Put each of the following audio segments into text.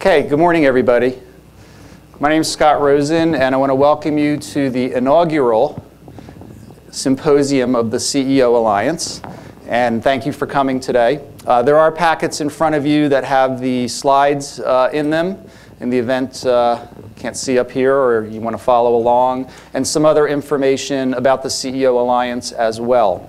Okay, good morning, everybody. My name is Scott Rosen, and I want to welcome you to the inaugural symposium of the CEO Alliance. And thank you for coming today. There are packets in front of you that have the slides in them in the event you can't see up here or you want to follow along, and some other information about the CEO Alliance as well.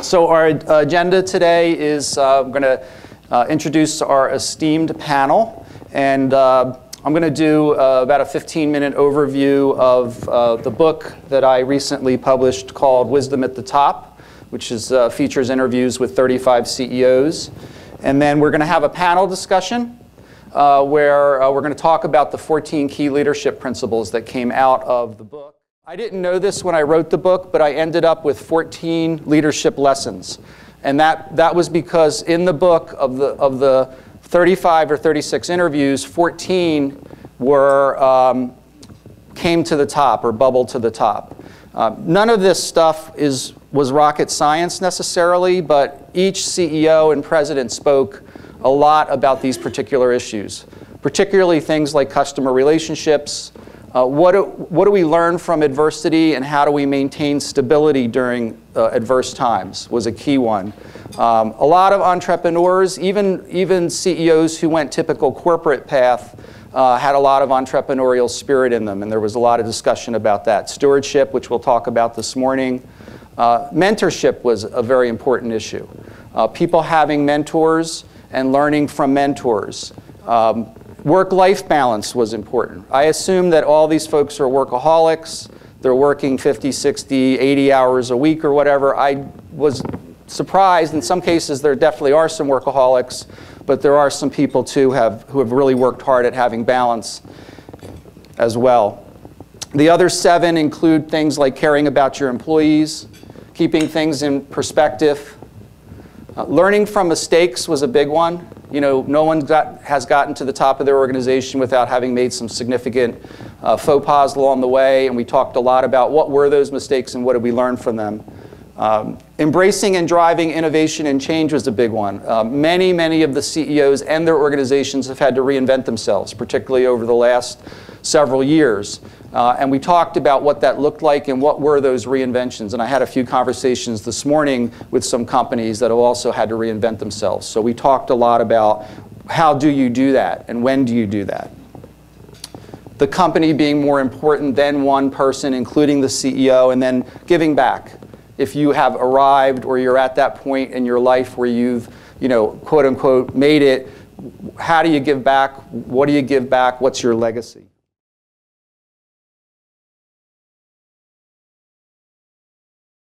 So our agenda today is I'm going to introduce our esteemed panel, and I'm going to do about a 15-minute overview of the book that I recently published called Wisdom at the Top, which is, features interviews with 35 CEOs. And then we're going to have a panel discussion where we're going to talk about the 14 key leadership principles that came out of the book. I didn't know this when I wrote the book, but I ended up with 14 leadership lessons. And that was because in the book of the 35 or 36 interviews, 14 were, came to the top or bubbled to the top. None of this stuff was rocket science necessarily, but each CEO and president spoke a lot about these particular issues, particularly things like customer relationships. What do we learn from adversity, and how do we maintain stability during adverse times was a key one. A lot of entrepreneurs, even CEOs who went typical corporate path, had a lot of entrepreneurial spirit in them, and there was a lot of discussion about that. Stewardship, which we'll talk about this morning. Mentorship was a very important issue. People having mentors and learning from mentors. Work-life balance was important. I assume that all these folks are workaholics. They're working 50, 60, 80 hours a week or whatever. I was surprised. In some cases, there definitely are some workaholics, but there are some people, too, who have really worked hard at having balance as well. The other 7 include things like caring about your employees, keeping things in perspective. Learning from mistakes was a big one. You know, no one has gotten to the top of their organization without having made some significant faux pas along the way, and we talked a lot about what were those mistakes and what did we learn from them. Embracing and driving innovation and change was a big one. Many of the CEOs and their organizations have had to reinvent themselves, particularly over the last several years. And we talked about what that looked like and what were those reinventions. And I had a few conversations this morning with some companies that have also had to reinvent themselves. So we talked a lot about how do you do that and when do you do that. The company being more important than one person, including the CEO, and then giving back. If you have arrived or you're at that point in your life where you've, quote unquote, made it, how do you give back? What do you give back? What's your legacy?